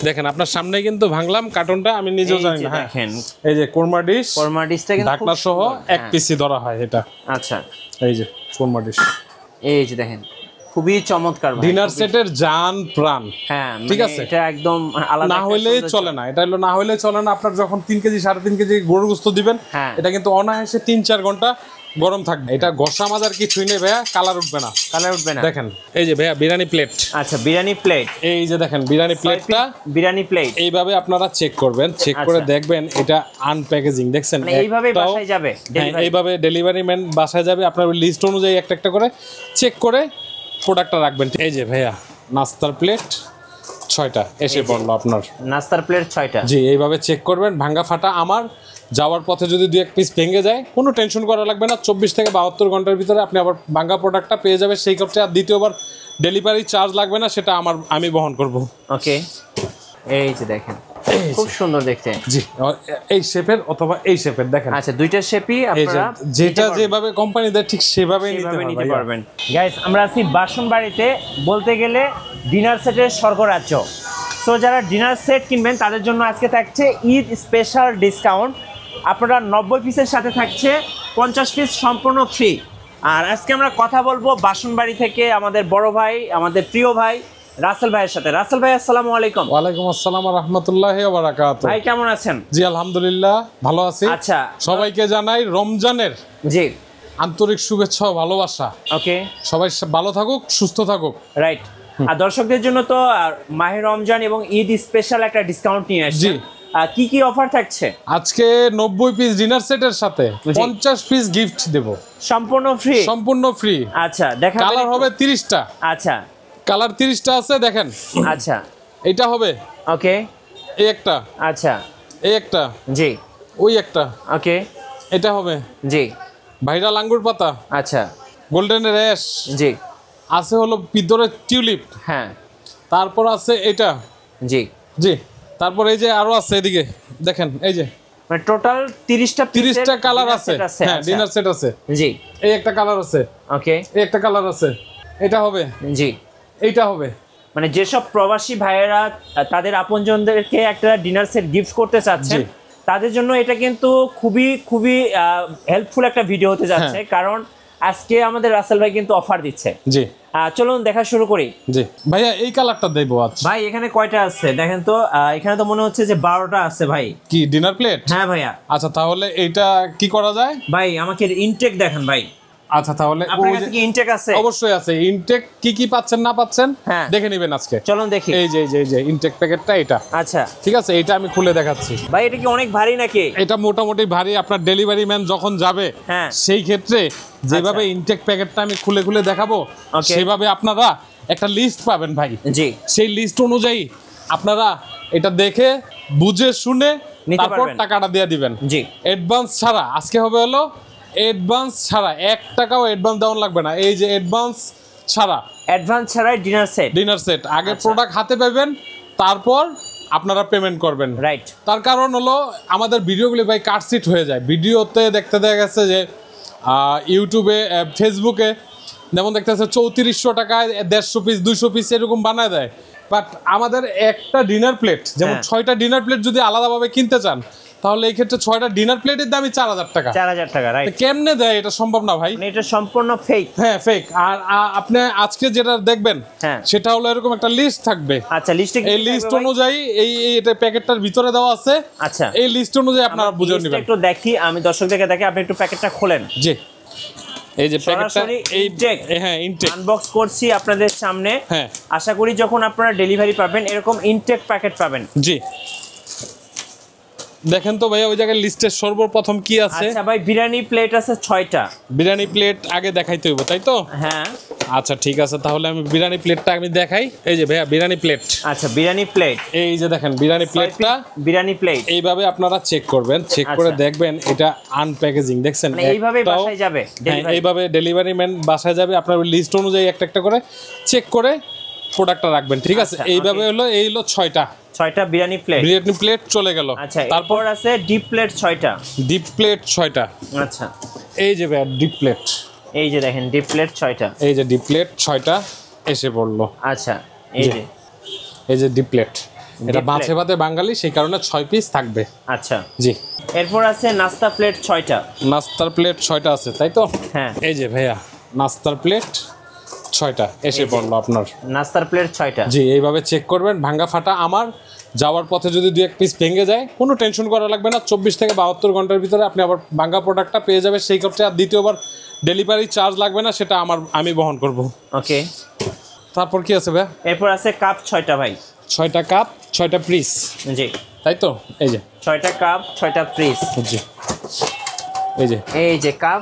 দেখেন আপনার সামনে কিন্তু ভাঙলাম কার্টনটা, আমি নিজেও জানি না। দেখেন এই যে কোরমা ডিশটা কিন্তু ঢাকনা সহ এক পিসি ধরা হয় এটা। আচ্ছা এই যে কোরমা ডিশ, এই যে দেখেন খুবই চমৎকার ডিনার সেটের জান প্রাণ। হ্যাঁ ঠিক আছে, এটা একদম আলাদা, না হইলেই চলে না, এটা হলো না হইলে চলে না। আপনার যখন 3 কেজি 3.5 কেজি গরুর গোশত দিবেন, এটা কিন্তু অনায়াসে 3-4 ঘন্টা গরম থাকবে। এটা ঘষা মাজার কিছুই নেই ভাইয়া, কালার উঠবে না, কালার উঠবে না। দেখেন এই যে ভাইয়া বিরিয়ানি প্লেট। আচ্ছা বিরিয়ানি প্লেট, এই যে দেখেন বিরিয়ানি প্লেটটা, বিরিয়ানি প্লেট এইভাবে আপনারা চেক করবেন, চেক করে দেখবেন এটা আনপ্যাকেজিং। দেখছেন এইভাবে বাসায় যাবে, এইভাবে ডেলিভারি ম্যান বাসায় যাবে, আপনার লিস্ট অনুযায়ী একটা একটা করে চেক করে প্রোডাক্টটা রাখবেন। এই যে ভাইয়া নাস্তার প্লেট 6টা এসে পড়লো আপনার, নাস্তার প্লেট 6টা। জি এইভাবে চেক করবেন, ভাঙ্গা ফাটা আমার যাওয়ার পথে যদি 2-1 পিস ভেঙে যায় কোনো টেনশন করা লাগবে না, 24 থেকে 72 ঘন্টার ভিতরে আপনি আবার ভাঙ্গা প্রোডাক্টটা পেয়ে যাবেন সেই ক্ষেত্রে। আর দ্বিতীয়বার ডেলিভারি চার্জ লাগবে না, সেটা আমি বহন করব। ওকে, এই যে দেখেন খুব সুন্দর দেখতে। জি এই শেপের অথবা এই শেপের দেখেন। আচ্ছা দুইটা শেপই আপনারা যেটা যেভাবে কোম্পানি দেয় ঠিক সেভাবেই নিতে পারবেন। গাইস আমরা আছি বাসনবাড়িতে, বলতে গেলে ডিনার সেটের স্বর্গরাজ্য। সো যারা ডিনার সেট কিনবেন তাদের জন্য আজকে থাকছে ঈদ স্পেশাল ডিসকাউন্ট। আপনারা 90 পিসের সাথে থাকছে 50 পিস সম্পূর্ণ ফ্রি। আর আজকে আমরা কথা বলবো বাসনবাড়ি থেকে আমাদের বড় ভাই, আমাদের প্রিয় ভাই রাসেল ভাইয়ের সাথে। রাসেল ভাই আসসালামু আলাইকুম। ওয়ালাইকুম আসসালাম ওয়া রাহমাতুল্লাহি ওয়া বারাকাতুহু। ভাই কেমন আছেন? জি আলহামদুলিল্লাহ ভালো আছি। আচ্ছা সবাইকে জানাই রমজানের জি আন্তরিক শুভেচ্ছা ও ভালোবাসা। ওকে, সবাই ভালো থাকুক, সুস্থ থাকুক। রাইট। আর দর্শকদের জন্য তো মাহে রমজান এবং ঈদ স্পেশাল একটা ডিসকাউন্ট নিয়ে আসছে। কি কি অফার থাকছে? আজকে 90 পিস ডিনার সেটের সাথে 50 পিস গিফট দেব, সম্পূর্ণ ফ্রি। সম্পূর্ণ ফ্রি। আচ্ছা দেখা কালার হবে 30টা। আচ্ছা কালার 30টা আছে দেখেন। আচ্ছা এটা হবে, ওকে, এই একটা, আচ্ছা এই একটা, জি ওই একটা, ওকে, এটা হবে, জি ভাইরাল আঙ্গুর পাতা, আচ্ছা গোল্ডেন র্যাশ, জি আছে হলো ভিতরে টিউলিপ, হ্যাঁ, তারপর আছে এটা, জি জি তারপর এই যে আরো আছে এদিকে দেখেন, এই যে মানে টোটাল 30টা কালার আছে। হ্যাঁ ডিনার সেট আছে, জি এই একটা কালার আছে, ওকে, এই একটা কালার আছে, এটা হবে, জি এইটা হবে। মানে যেসব প্রবাসী ভাইয়েরা তাদের আপনজনদেরকে একটা ডিনার সেট গিফট করতে চাচ্ছেন তাদের জন্য এটা কিন্তু খুবই খুবই হেল্পফুল একটা ভিডিও হতে যাচ্ছে। কারণ আজকে আমাদের রাসেল ভাই কিন্তু অফার দিচ্ছে। জি চলুন দেখা শুরু করি। জি ভাইয়া এই কালারটা দেবো আজ। ভাই এখানে কয়টা আছে দেখেন তো, এখানে তো মনে হচ্ছে যে 12টা আছে ভাই। কি ডিনার প্লেট? হ্যাঁ ভাইয়া। আচ্ছা তাহলে এইটা কি করা যায় ভাই? আমাকে ইনটেক দেখান ভাই। আচ্ছা তাহলে আপনার কাছে কি ইনটেক আছে? অবশ্যই আছে। ইনটেক কি কি পাচ্ছেন না পাচ্ছেন দেখে নেবেন আজকে। চলুন দেখি। এই যে ইনটেক প্যাকেটটা এটা। আচ্ছা ঠিক আছে, এটা আমি খুলে দেখাচ্ছি। ভাই এটা কি অনেক ভারী নাকি? এটা মোটামুটি ভারী। আপনার ডেলিভারি ম্যান যখন যাবে সেই ক্ষেত্রে যেভাবে ইনটেক প্যাকেটটা আমি খুলে খুলে দেখাবো সেভাবে আপনারা একটা লিস্ট পাবেন ভাই। জি সেই লিস্ট অনুযায়ী আপনারা এটা দেখে বুঝে শুনে তারপর টাকাটা দিয়ে দিবেন। জি অ্যাডভান্স ছাড়া আজকে হবে হলো অ্যাডভান্স ছাড়া 1 টাকাও অ্যাডভান্স দেওয়া লাগবে না। এই যে অ্যাডভান্স ছাড়াই ডিনার সেট আগে প্রোডাক্ট হাতে পাবেন, তারপর আপনারা পেমেন্ট করবেন। রাইট। তার কারণ হলো আমাদের ভিডিওগুলি ভাই কাটসিট হয়ে যায়। ভিডিওতে দেখতে দেখা গেছে যে ইউটিউবে ফেসবুকে যেমন দেখতেছে 3400 টাকায় 150 পিস 200 পিস এরকম বানায় দেয়। বাট আমাদের একটা ডিনার প্লেট যেমন 6টা ডিনার প্লেট যদি আলাদাভাবে কিনতে চান তাহলে এই ক্ষেত্রে 6টা ডিনার প্লেটের দামই 4000 টাকা। 4000 টাকা, রাইট। কেমনে দেয় এটা সম্ভব না ভাই, এটা সম্পূর্ণ ফেক। হ্যাঁ ফেক। আর আপনি আজকে যেটা দেখবেন সেটা হলো এরকম একটা লিস্ট থাকবে। আচ্ছা লিস্টে এই লিস্ট অনুযায়ী এই এটা প্যাকেটটার ভিতরে দেওয়া আছে। আচ্ছা এই লিস্ট অনুযায়ী আপনারা বুঝে নেবেন। একটু দেখি, আমি দর্শকদেরকে দেখি, আপনি একটু প্যাকেটটা খোলেন। জি এই যে প্যাকেটটা ইনটেক, হ্যাঁ ইনটেক আনবক্স করছি আপনাদের সামনে। হ্যাঁ আশা করি যখন আপনারা ডেলিভারি পাবেন এরকম ইনটেক প্যাকেট পাবেন। জি দেখেন তো ভাইয়া ওই জায়গায় লিস্টের সর্বপ্রথম কি আছে। আচ্ছা ভাই বিরিয়ানি প্লেট আছে 6টা। বিরিয়ানি প্লেট আগে দেখাইতে হইব তাই তো? হ্যাঁ আচ্ছা ঠিক আছে, তাহলে আমি বিরিয়ানি প্লেটটা আমি দেখাই। এই যে ভাইয়া বিরিয়ানি প্লেট। আচ্ছা বিরিয়ানি প্লেট, এই যে দেখেন বিরিয়ানি প্লেটটা, বিরিয়ানি প্লেট এইভাবে আপনারা চেক করবেন, চেক করে দেখবেন এটা আনপ্যাকেজিং। দেখছেন এইভাবে বাসায় যাবে, এইভাবে ডেলিভারি ম্যান বাসায় যাবে, আপনার লিস্ট অনুযায়ী একটা একটা করে চেক করে প্রোডাক্টটা রাখবেন। ঠিক আছে, এইভাবে হলো এই হলো 6টা বিরিয়ানি প্লেট চলে গেল। আচ্ছা তারপর আছে ডিপ প্লেট 6টা। ডিপ প্লেট 6টা। আচ্ছা এই যে ভাইয়া ডিপ প্লেট, এই যে দেখেন ডিপ প্লেট 6টা। এই যে ডিপ প্লেট 6টা এসে পড়লো। আচ্ছা এই যে ডিপ প্লেট এটা মাছে ভাতে বাঙালি, সেই কারণে 6 পিস থাকবে। আচ্ছা জি। এরপর আছে নাস্তা প্লেট 6টা। নাস্তার প্লেট 6টা আছে, তাই তো? হ্যাঁ। এই যে ভাইয়া নাস্তার প্লেট 6টা এসে পড়লো আপনার। নাস্তার প্লেট 6টা। জি, এইভাবে চেক করবেন, ভাঙ্গা ফাটা আমার যাওয়ার পথে যদি 2-1 পিস ভেঙে যায় কোনো টেনশন করা লাগবে না। 24 থেকে 72 ঘন্টার ভিতরে আপনি আবার ভাঙ্গা প্রোডাক্টটা পেয়ে যাবেন। সেই ক্ষেত্রে আর দ্বিতীয়বার ডেলিভারি চার্জ লাগবে না, সেটা আমি বহন করব। ওকে। তারপর কি আছে ভাইয়া? এরপর আছে কাপ 6টা ভাই। 6টা কাপ 6টা পিস। জি। তাই তো? এই যে 6টা কাপ 6টা পিস। জি। এই যে কাপ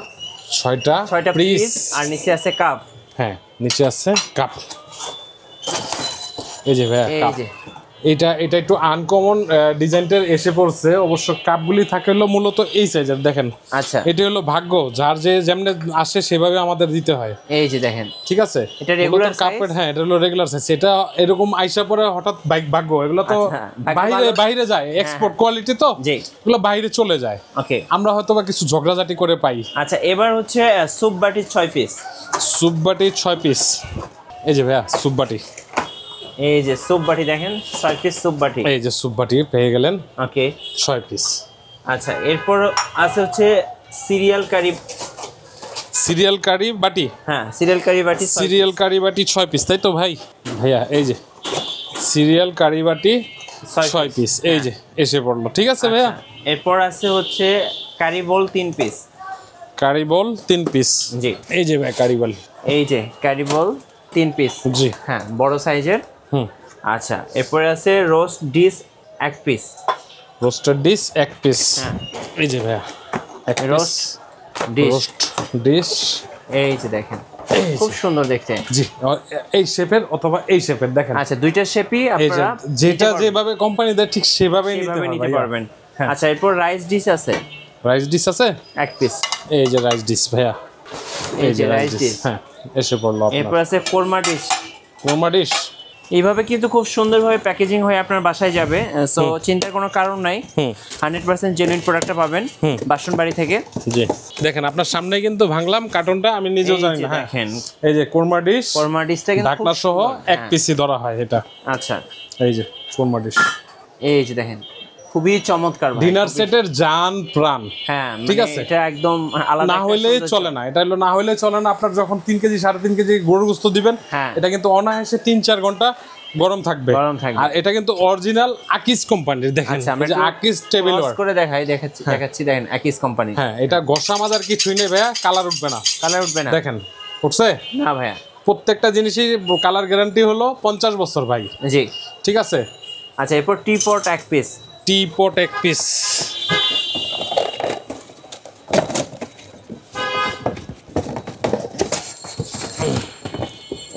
6টা পিস আর নিচে আছে কাপ। হ্যাঁ, নিচে আছে কাপ। এই যে ভাইয়া কাপ। এটা একটু আনকমন ডিজাইনটার এসে পড়ছে। অবশ্য কাপগুলি থাকে হলো মূলত এই সাইজের, দেখেন। আচ্ছা। এটা হলো ভাগ্য, যার যে যেমনে আসে সেভাবে আমাদের দিতে হয়। এই যে দেখেন, ঠিক আছে। এটা রেগুলার কাপের, হ্যাঁ এটা হলো রেগুলার সাইজ। এটা এরকম আইসা পরে হঠাৎ ভাগ্য, এগুলো তো বাইরে যায়, এক্সপোর্ট কোয়ালিটি তো, এগুলো বাইরে চলে যায়। ওকে। আমরা হয়তো বা কিছু ঝগড়াঝাটি করে পাই। আচ্ছা, এবার হচ্ছে স্যুপ বাটি 6 পিস। স্যুপ বাটি 6 পিস। এই যে ভাইয়া স্যুপ বাটি। এই যে স্যুপ বাটি দেখেন, 6 পিস স্যুপ বাটি। এই যে স্যুপ বাটি পেয়ে গেলেন। ওকে, 6 পিস। আচ্ছা, এরপর আছে হচ্ছে সিরিয়াল কারি বাটি। হ্যাঁ, সিরিয়াল কারি বাটি 6 পিস, তাই তো ভাইয়া এই যে সিরিয়াল কারি বাটি 6 পিস। এই যে এসে পড়লো, ঠিক আছে ভাইয়া। এরপর আছে হচ্ছে কারি বোল 3 পিস। কারি বোল 3 পিস। জি। এই যে ভাই কারি বোল। এই যে কারি বোল 3 পিস। জি। হ্যাঁ, বড় সাইজের। আচ্ছা, এরপরে আছে roast dish 1 piece. Roasted dish 1 piece. হ্যাঁ, এই যে ভাইয়া রোস্ট ডিশ। এই যে দেখেন, খুব সুন্দর দেখতে। জি, এই শেপের অথবা এই শেপের দেখেন। আচ্ছা, দুইটা শেপই আপনারা যেটা যেভাবে কোম্পানি দেয় ঠিক সেভাবেই নিতে পারবেন। আচ্ছা, এরপর রাইস ডিশ আছে। রাইস ডিশ আছে 1 পিস। এই যে রাইস ডিশ ভাইয়া। এই যে রাইস ডিশ। হ্যাঁ, এসে পড়লো আপনার। এরপর আছে কোরমা ডিশ। কোরমা ডিশ এইভাবে কিন্তু খুব সুন্দরভাবে প্যাকেজিং হয়ে আপনার বাসায় যাবে। সো চিন্তার কোনো কারণ নাই, 100% জেনুইন প্রোডাক্টটা পাবেন বাসনবাড়ি থেকে। জি, দেখেন আপনার সামনেই কিন্তু ভাঙলাম কার্টনটা, আমি নিজেও জানি না। দেখেন এই যে কোরমা ডিশটা কিন্তু ঢাকনা সহ 1 পিসই ধরা হয় এটা। আচ্ছা, এই যে কোরমা ডিশ। এই যে দেখেন, খুবই চমৎকার ডিনার সেটের জান প্রাণ। হ্যাঁ, ঠিক আছে, এটা একদম আলাদা, না হইলেই চলে না। এটা হলো না হইলেই চলে না। আপনার যখন 3 কেজি 3.5 কেজি গরুর গোশত দিবেন, এটা কিন্তু অনায়াসে 3-4 ঘন্টা গরম থাকবে। আর এটা কিন্তু অরিজিনাল আকিস কোম্পানির। দেখেন এই যে আকিস টেবিল ওয়্যার করে দেখাচ্ছি দেখেন, আকিস কোম্পানি। হ্যাঁ, এটা ঘষা মাজার কিছুই নেই ভাইয়া, কালার উঠবে না। দেখেন উঠছে না ভাইয়া, প্রত্যেকটা জিনিসই কালার গ্যারান্টি হলো 50 বছর ভাই। জি, ঠিক আছে। আচ্ছা, এরপর টি পট 1 পিস। টি পট 1 পিস।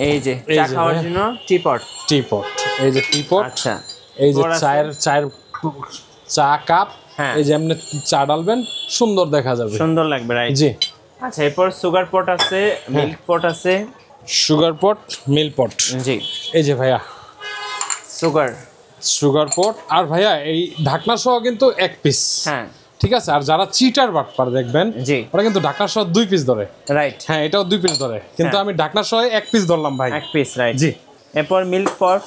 এই যে চা খাওয়ার জন্য টি পট। এই যে টি পট। আচ্ছা, এই যে চায়ের চা কাপ। এই যে এমনি চা ডালবেন, সুন্দর দেখা যাবে, সুন্দর লাগবে, রাইট? জি। আচ্ছা, এরপর সুগার পট আছে, মিল্ক পট আছে। Sugar pot, milk pot. জি। এই যে ভাইয়া সুগার পট। আর ভাইয়া এই ঢাকনা সহ কিন্তু 1 পিস। হ্যাঁ, ঠিক আছে। আর যারা চিটার বাটপার দেখবেন, ওরা কিন্তু ঢাকনা সহ 2 পিস ধরে, রাইট? হ্যাঁ, এটাও 2 পিস ধরে, কিন্তু আমি ঢাকনা সহ 1 পিস ধরলাম ভাই। 1 পিস, রাইট? জি। এরপর মিল্ক পট।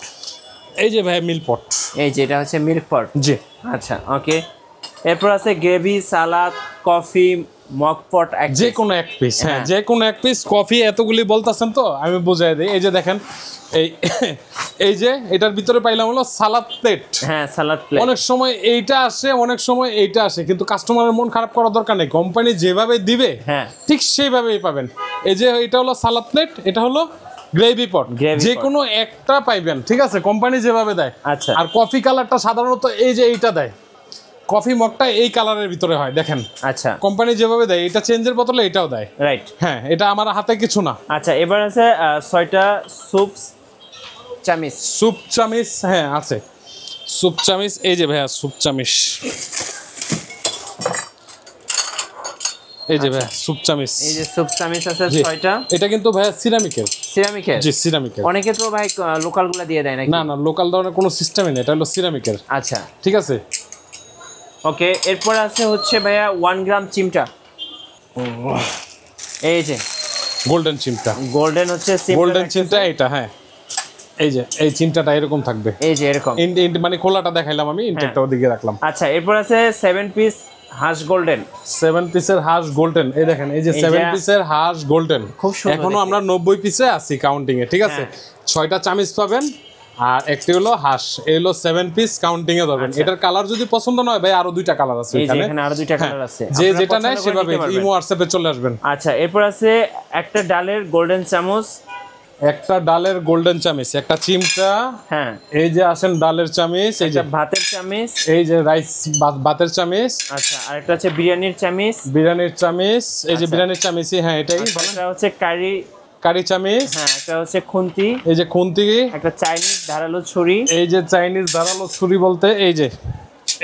এই যে ভাই মিল্ক পট। এই যে এটা হচ্ছে মিল্ক পট। জি। আচ্ছা, ওকে। এরপর আছে গ্রেভি, সালাদ, কফি, মগ পট, যে কোনো 1 পিস। হ্যাঁ, যে কোনো 1 পিস। কফি এতগুলি বলতেছেন তো আমি বুঝাই দিই। এই যে দেখেন, এই যে এটার ভিতরে পাইলাম হলো সালাদ প্লেট। হ্যাঁ, সালাদ প্লেট। অনেক সময় এইটা আসে, অনেক সময় এইটা আসে, কিন্তু কাস্টমারের মন খারাপ করার দরকার নেই। কোম্পানি যেভাবে দিবে ঠিক সেইভাবেই পাবেন। এই যে এটা হলো সালাদ প্লেট, এটা হলো গ্রেভি পট। যে কোনো একটা পাইবেন, ঠিক আছে, কোম্পানি যেভাবে দেয়। আচ্ছা। আর কফি কালারটা সাধারণত এই যে এইটা দেয়, কফি মগটা এই কালারের ভিতরে হয়, দেখেন। আচ্ছা, কোম্পানি যেভাবে দেয়, এটা চেঞ্জের বদলে এটাও দেয়, রাইট? হ্যাঁ, এটা আমার হাতে কিছু না। আচ্ছা, এবার আছে 6টা স্যুপ চামিচ। হ্যাঁ, আছে স্যুপ চামিচ। এই যে ভাইয়া স্যুপ চামিচ। এই যে ভাইয়া স্যুপ চামিচ। এই যে স্যুপ চামিচ আছে 6টা। এটা কিন্তু ভাইয়া সিরামিকের। জি, সিরামিকের। অনেকে তো ভাই লোকাল গুলা দিয়ে দেয় নাকি? না, লোকাল ধরনের কোনো সিস্টেমই নেই, এটা হলো সিরামিকের। আচ্ছা, ঠিক আছে, ওকে। এরপর আছে হচ্ছে ভাইয়া 1 গ্রাম চিমটা। এই যে গোল্ডেন চিমটা। গোল্ডেন হচ্ছে গোল্ডেন চিমটা, এটা। হ্যাঁ, এই যে এই চিন্তাটা এরকম থাকবে, এই যে এরকম মানে খোলাটা দেখাইলাম আমি, ইনটেকটা ওদিকে রাখলাম। আচ্ছা, এরপর আছে 7 পিস হাঁস গোল্ডেন। 7 পিসের হাঁস গোল্ডেন, এই দেখেন এই যে 7 পিসের হাঁস গোল্ডেন, খুব সুন্দর। এখনো আমরা 90 পিসে আছি কাউন্টিং এ, ঠিক আছে। 6টা চামিচ পাবেন আর একটি হলো হাঁস, এই হলো 7 পিস কাউন্টিং এ ধরবেন। এটার কালার যদি পছন্দ না হয় ভাই, আরো 2টা কালার আছে এখানে, এখানে আরো 2টা কালার আছে, যে যেটা নেয় সেভাবে ইমো হোয়াটসঅ্যাপে চলে আসবেন। আচ্ছা, এরপর আছে একটা ডালের গোল্ডেন চামচ, একটা ডালের গোল্ডেন চামিচ, একটা চিমটা, হ্যাঁ এই যে আসেন ডালের চামিচ, এই যে ভাতের চামিচ, এই যে রাইস ভাতের চামিচ। আচ্ছা, আরেকটা হচ্ছে বিরিয়ানির চামিচ, বিরিয়ানির চামিচ, এই যে বিরিয়ানির চামিচই, হ্যাঁ এটাই। এটা হচ্ছে কারি চামিচ, হ্যাঁ একটা হচ্ছে খুন্তি, এই যে খুন্তি, একটা চাইনিজ ধারালো ছুরি, এই যে চাইনিজ ধারালো ছুরি বলতে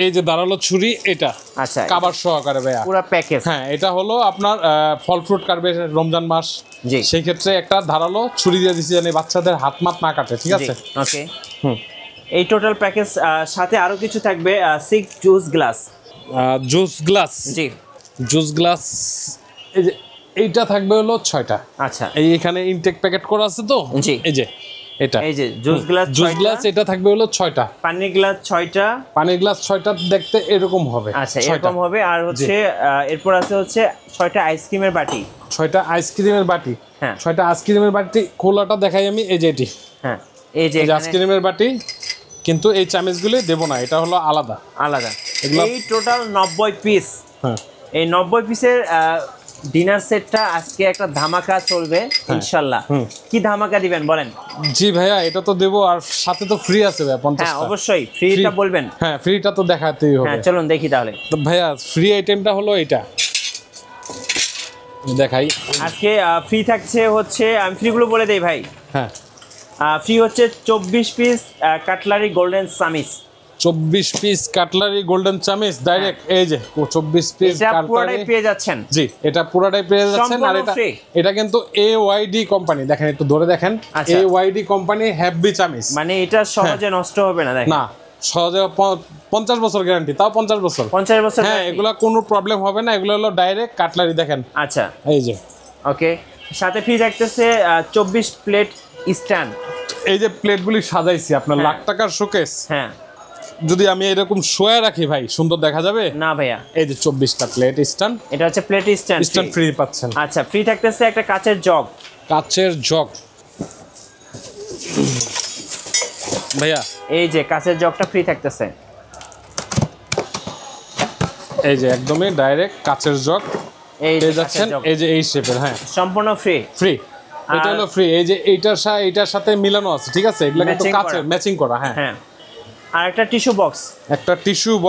এই যে ধারালো ছুরি, এটা আচ্ছা কাবার সহকারে ভাইয়া পুরো প্যাকেজ। হ্যাঁ, এটা হলো আপনার ফল ফ্রুট কাটবে রমজান মাস, জি, সেই ক্ষেত্রে একটা ধারালো ছুরি দিয়ে দিছি জানি বাচ্চাদের হাত মাত না কাটে, ঠিক আছে। ওকে, এই টোটাল প্যাকেজ সাথে আরো কিছু থাকবে, 6 জুস গ্লাস, জুস গ্লাস, জি জুস গ্লাস, এই যে এইটা থাকবে হলো 6টা। আচ্ছা, এই এখানে ইনটেক প্যাকেট করা আছে তো, জি, এই যে এটা, এই যে জুস গ্লাস, এটা থাকবে হলো 6টা। পানির গ্লাস 6টা, পানির গ্লাস 6টা দেখতে এরকম হবে, আচ্ছা এরকম হবে। আর হচ্ছে এরপর আছে হচ্ছে 6টা আইসক্রিমের বাটি, 6টা আইসক্রিমের বাটি, হ্যাঁ 6টা আইসক্রিমের বাটি খোলাটা দেখাই আমি, এই যে এটি, হ্যাঁ এই যে আইসক্রিমের বাটি, কিন্তু এই চামচগুলি দেব না, এটা হলো আলাদা। এই টোটাল 90 পিস, হ্যাঁ এই 90 পিসের ডিনার সেটটা আজকে একটা ধামাকা চলবে ইনশাআল্লাহ। কি ধামাকা দিবেন বলেন? জি ভাইয়া, এটা তো দেবো, আর সাথে তো ফ্রি আছে ভাইয়া 50টা। হ্যাঁ অবশ্যই ফ্রিটা বলবেন। হ্যাঁ, ফ্রিটা তো দেখাতেই হবে। হ্যাঁ চলুন দেখি তাহলে। তো ভাইয়া ফ্রি আইটেমটা হলো এটা, দেখাই। আজকে ফ্রি থাকছে হচ্ছে, আমি ফ্রিগুলো বলে দেই ভাই। হ্যাঁ, ফ্রি হচ্ছে 24 পিস কাটলারি গোল্ডেন চামিচ, 24 পিস কাটলারি গোল্ডেন চামিচ ডাইরেক্ট, এই যে 24 পিস পুরোটাই পেয়ে যাচ্ছেন। জি, এটা পুরোটাই পেয়ে যাচ্ছেন। আর এটা কিন্তু AYD কোম্পানি, দেখেন একটু ধরে দেখেন, AYD কোম্পানি হ্যাপি চামিচ, মানে এটা সহজে নষ্ট হবে না, দেখেন না সহজে 50 বছর গ্যারান্টি, তাও 50 বছর, 50 বছর, হ্যাঁ এগুলা কোনো প্রবলেম হবে না, এগুলো হলো ডাইরেক্ট কাটলারি, দেখেন। আচ্ছা এই যে ওকে, সাথে ফ্রি থাকতেছে 24 প্লেট স্ট্যান্ড। এই যে প্লেটগুলি সাজাইছি আপনার লাখ টাকার শোকেস, হ্যাঁ যদি আমি এরকম শোয়া রাখি ভাই, সুন্দর দেখা যাবে না ভাইয়া? এই যে 24টা প্লেট স্ট্যান্ড, এটা হচ্ছে প্লেট স্ট্যান্ড ফ্রি পাচ্ছেন। আচ্ছা, ফ্রি থাকতেছে একটা কাচের জগ, ভাইয়া এই যে কাচের জগটা ফ্রি থাকতেছে, এই যে একদমই ডাইরেক্ট কাচের জগ এই পেয়ে যাচ্ছেন, এই যে এই শেপের, হ্যাঁ সম্পূর্ণ ফ্রি। এটা হলো ফ্রি, এই যে এইটার সাথে মিলানো আছে, ঠিক আছে, এগুলা কিন্তু কাচের ম্যাচিং করা। হ্যাঁ, আর একটা টিস্যু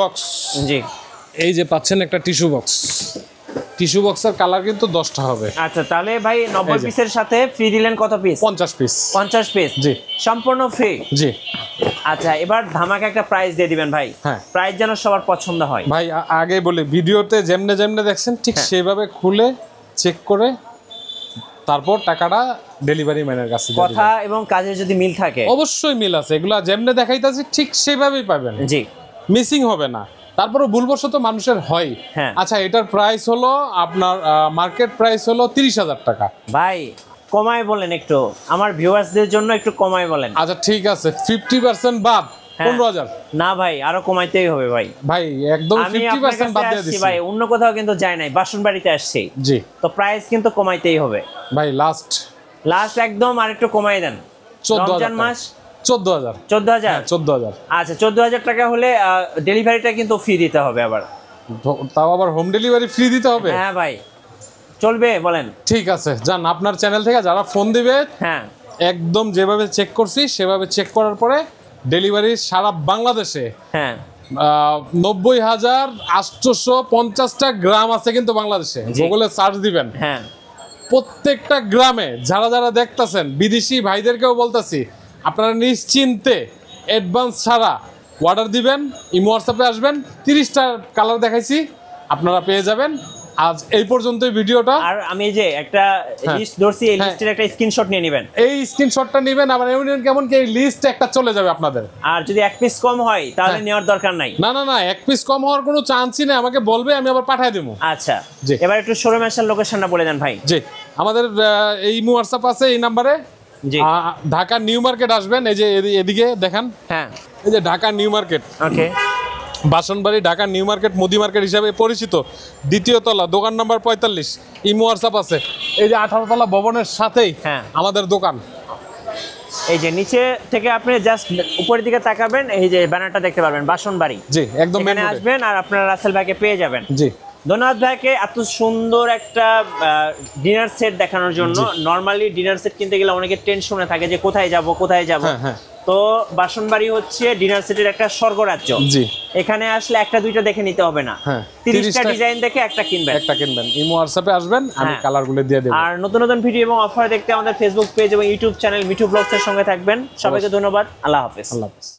বক্স, জি এই যে পাচ্ছেন একটা টিস্যু বক্সের কালার কিন্তু 10টা হবে। আচ্ছা, তাহলে ভাই 90 পিসের সাথে ফ্রি দিলেন কত পিস? 50 পিস। 50 পিস, জি সম্পূর্ণ ফ্রি, জি। আচ্ছা, এবার ধামাকা একটা প্রাইস দিয়ে দিবেন ভাই। হ্যাঁ, প্রাইস যেন সবার পছন্দ হয় ভাই। আগে বলি, ভিডিওতে যেমনে দেখছেন ঠিক সেভাবে খুলে চেক করে তারপর টাকাটা ডেলিভারি ম্যানের কাছে দিয়ে কথা এবং কাজের যদি মিল থাকে, অবশ্যই মিল আছে, এগুলা যেমনে দেখাইতাছি ঠিক সেভাবেই পাবেন, জি মিসিং হবে না। তারপরে ভুলবশত মানুষের হয়। আচ্ছা, এটার প্রাইস হলো আপনার মার্কেট প্রাইস হলো 30,000 টাকা। ভাই কমায় বলেন একটু, আমার ভিউয়ার্সদের জন্য একটু কমায় বলেন। আচ্ছা ঠিক আছে, 50% বাদ, 15,000। না ভাই, আরো কমাইতেই হবে ভাই। ভাই একদম 50% বাদ দিয়ে দিছি ভাই, অন্য কোথাও কিন্তু যাই নাই, বাসনবাড়িতে আসছি। জি, তো প্রাইস কিন্তু কমাইতেই হবে ভাই। লাস্ট একদম আরেকটু কমাই দেন। 14,000 মাস 14,000। 14,000। আচ্ছা, 14,000 টাকা হলে ডেলিভারিটা কিন্তু ফ্রি দিতে হবে আবার, তাও আবার হোম ডেলিভারি ফ্রি দিতে হবে? হ্যাঁ ভাই, চলবে বলেন? ঠিক আছে, যান আপনার চ্যানেল থেকে যারা ফোন দিবে, হ্যাঁ একদম যেভাবে চেক করছি সেভাবে চেক করার পরে ডেলিভারি সারা বাংলাদেশে, হ্যাঁ 90,850টা গ্রাম আছে কিন্তু বাংলাদেশে, গুগলে সার্চ দিবেন। হ্যাঁ, প্রত্যেকটা গ্রামে যারা দেখতেছেন, বিদেশি ভাইদেরকেও বলতেছি, আপনারা নিশ্চিন্তে অ্যাডভান্স ছাড়া অর্ডার দিবেন, ইমো হোয়াটসঅ্যাপে আসবেন, 30টা কালার দেখাইছি, আপনারা পেয়ে যাবেন। আজ এই পর্যন্তই ভিডিওটা। আর আমি যে একটা লিস্ট ধরছি, এই লিস্টের একটা স্ক্রিনশট নিয়ে নেবেন। এই স্ক্রিনশটটা নেবেন, আবার কেমন কি এই লিস্ট একটা চলে যাবে আপনাদের। আর যদি এক পিস কম হয় তাহলে নেওয়ার দরকার নাই। না, এক পিস কম হওয়ার কোনো চান্সই নেই, আমাকে বলবে, আমি আবার পাঠিয়ে দেবো। আচ্ছা, এবার একটু শোরুম আসার লোকেশনটা বলে দেন ভাই। জি, আমাদের এই হোয়াটসঅ্যাপ আছে, এই নাম্বারে জি। ঢাকা নিউ মার্কেট আসবেন, এই যে এদিকে দেখেন, হ্যাঁ এই যে ঢাকা নিউ মার্কেট, ওকে। বাসনবাড়ি ঢাকা নিউ মার্কেট মুদি মার্কেট হিসাবে পরিচিত, দ্বিতীয় তলা, দোকান নাম্বার 45, ইমো হোয়াটসঅ্যাপ আছে। এই যে 18 তলা ভবনের সাথেই হ্যাঁ আমাদের দোকান। এই যে নিচে থেকে আপনি জাস্ট উপরের দিকে তাকাবেন, এই যে ব্যানারটা দেখতে পারবেন বাসনবাড়ি। জি, একদম এখানে আসবেন আর আপনারা রাসেল ভাইকে পেয়ে যাবেন। জি, ধন্যবাদ ভাইকে এত সুন্দর একটা ডিনার সেট দেখানোর জন্য। নরমালি ডিনার সেট কিনতে গেলে অনেকে টেনশনে থাকে যে কোথায় যাব কোথায় যাব। হ্যাঁ। তো বাসনবাড়ি হচ্ছে ডিনার সেটের একটা স্বর্গরাজ্য। জি, এখানে আসলে একটা দুইটা দেখে নিতে হবে না, হ্যাঁ, 30টা ডিজাইন দেখে একটা কিনবেন। ইমো হোয়াটসঅ্যাপে আসবেন, আমি হ্যাঁ। কালারগুলো দিয়ে দেব। আর নতুন নতুন ভিডিও এবং অফার দেখতে আমাদের ফেসবুক পেজ এবং ইউটিউব চ্যানেল মিঠু ব্লগসের সঙ্গে থাকবেন। সবাইকে ধন্যবাদ, আল্লাহ হাফেজ। আল্লাহ হাফেজ।